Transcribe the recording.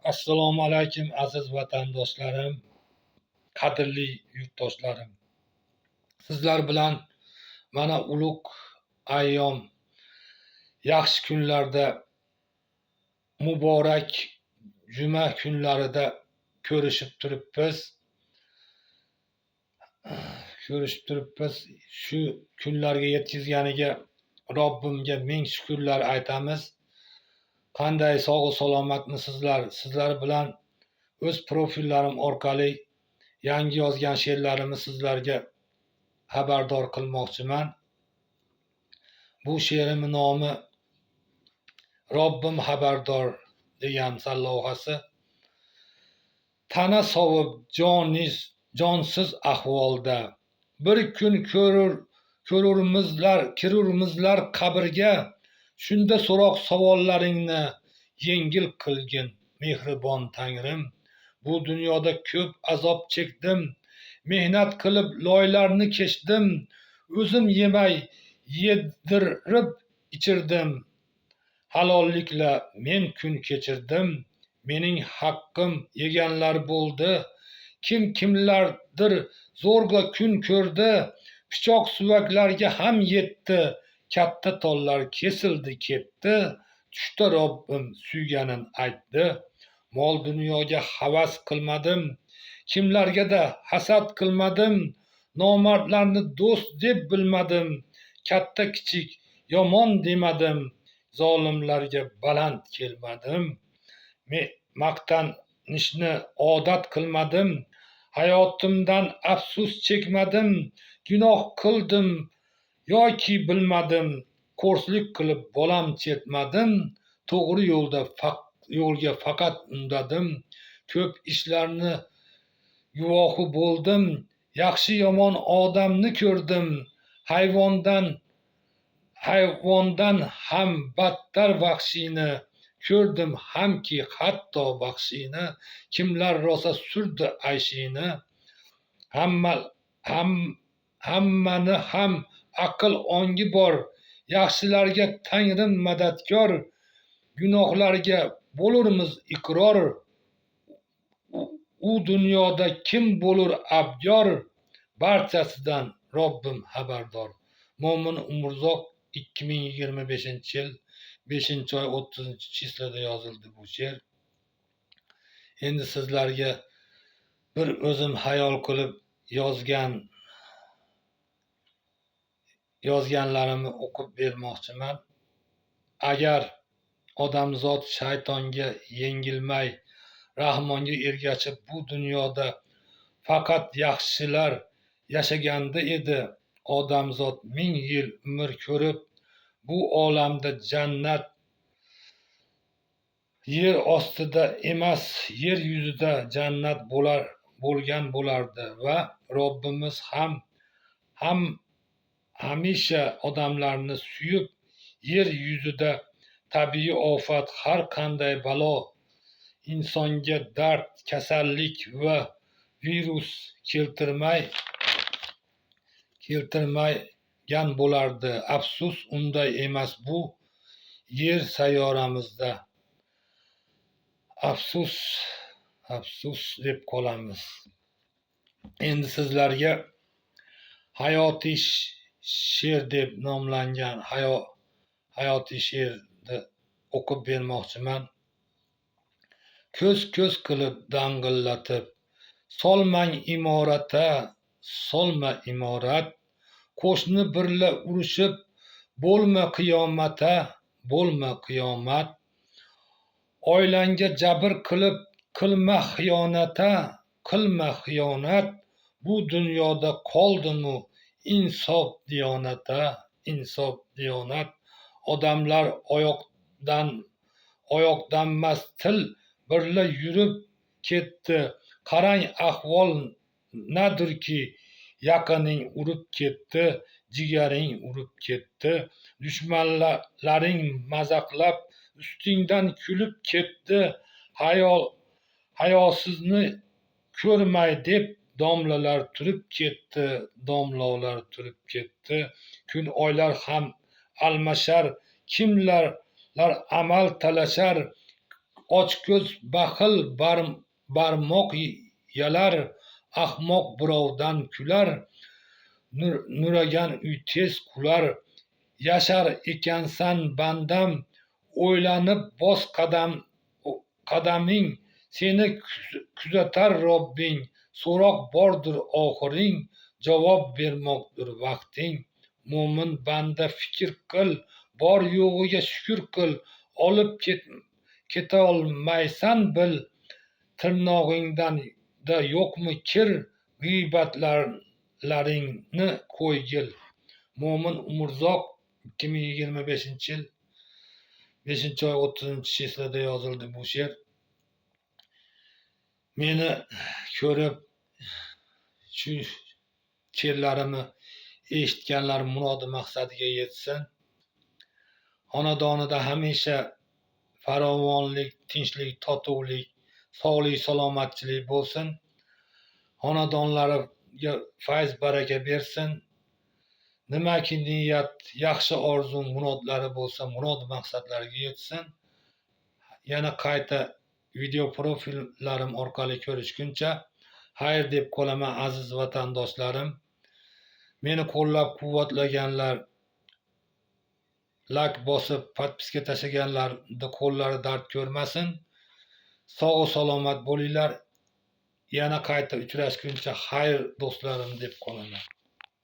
Assalomu alaykum aziz vatandoshlarim, qadrli yurtdoshlarim. Sizlar bilan mana ulug' ayyom, yaxshi kunlarda, muborak juma kunlarida ko'rishib turibmiz. Shu kunlarga yetkazganiga Robbimga ming shukrlar aytamiz. Qanday sog' salomatmisizlar? Sizlar bilan o'z profillarim orqali yangi yozgan she'rlarimni sizlarga xabardor qilmoqchiman. Bu she'rimning nomi Robbim xabardor degan sallohasi. Tana sovib jonsiz ahvolda bir kun kirurmizlar qabrga. Shunda so'roq savollaringni yengil qilgin mehribon Tangrim. Bu dunyoda ko'p azob chekdim, mehnat qilib loylarni kechdim, o'zim yemay yedirib ichirdim, halollikla men kun kechirdim. Mening haqqim yeganlar bo'ldi, kimlardir zo'rg'a kun ko'rdi, pichoq suvaklarga ham yetdi, katta tollar kesildi ketdi. Tushda Robbim suyganin aytdi. Mol dunyoga havas qilmadim, kimlarga-da hasad qilmadim, nomardlarni do'st deb bilmadim, katta kichik yomon demadim, zolimlarga baland kelmadim. Maqtanishni odat qilmadim, hayotimdan afsus chekmadim, gunoh qildim yoki bilmadim, ko'rslik qilib bolam chertmadim, to'g'ri yo'lga faqat undadim, ko'p ishlarni guvohi bo'ldim, yaxshi yomon odamni ko'rdim, hayvondan ham battar vahshiyni ko'rdim, hamki hatto baxshiyni. Kimlar rosa surdi ayshini, hammani ham aql ongi bor, yaxshilarga Tangrim madadkor, gunohlarga bo'lurmiz iqror, u dunyoda kim bo'lur abgor, barchasidan Robbim xabardor. Mo'min Umurzoq 2025-yil 5-oy 30-chislada yozildi bu she'r. Endi sizlarga bir o'zim hayol qilib yozganlarimni o'qib bermoqchiman. Agar odamzod shaytonga yengilmay, Rahmonga ergashib bu dunyoda faqat yaxshilar yashaganda edi, odamzod 1000 yil umr ko'rib, bu olamda jannat yer ostida emas, yer yuzida jannat bo'lgan bo'lardi va Robbimiz hamisha odamlarni suyib, yer yuzida tabiiy ofat, har qanday balo, insonga dard, kasallik va virus keltirmagan bo'lardi. Afsus, unday emas bu yer sayyoramizda. Afsus deb qolamiz. Endi sizlarga hayotiy she'r deb nomlangan hayotiy she'rni o'qib bermoqchiman. Ko'z qilib dang'illatib, solma imorat, qo'shni birla urushib, bo'lma qiyomat, oilangga jabr qilib, qilma xiyonat, bu dunyoda qoldimu insof diyonat, odamlar oyoqdanmas til birla yurib ketdi, qarang ahvol nadirki, yaqining urib ketdi, jigaring urib ketdi, dushmanlaring mazaqlab ustingdan kulib ketdi, hayosizni ko'rmay deb domlalar turib ketdi, kun oylar ham almashar, kimlarlar amal talashar, ochko'z baxil barmoq yalar, ahmoq birovdan kular, nuragan uy tez qular. Yashar ekansan bandam, o'ylanib bos qadaming, seni kuzatar Robbing. So'roq bordir oxiring, javob bermoqdir vaqting. Mo'min banda fikr qil, bor yo'g'iga shukr qil, olib ketolmaysan bil, tirnog'ingda yo'qmi kir, g'iybatlaringni qo'ygil. Mo'min Umurzoq 2025-yil 5-oy 30-cheslida yozildi bu she'r. Meni ko'rib shu she'rlarimni eshitganlar murodi maqsadiga yetsin. Xonadonida hamisha farovonlik, tinchlik, totuvlik, sog'lik, salomatchilik bo'lsin. Xonadonlariga fayz baraka bersin. Nimaki niyat, yaxshi orzu, murodlari bo'lsa, murod maqsadlariga yetsin. Yana qayta video profillarim orqali ko'rishguncha xayr deb qolaman aziz vatandoshlarim. Meni qo'llab-quvvatlaganlar, like bosib, podpiska tashlaganlarni qo'llari dard ko'rmasin. Sog' salomat bo'linglar. Yana qayta uchrashguncha xayr do'stlarim deb qolaman.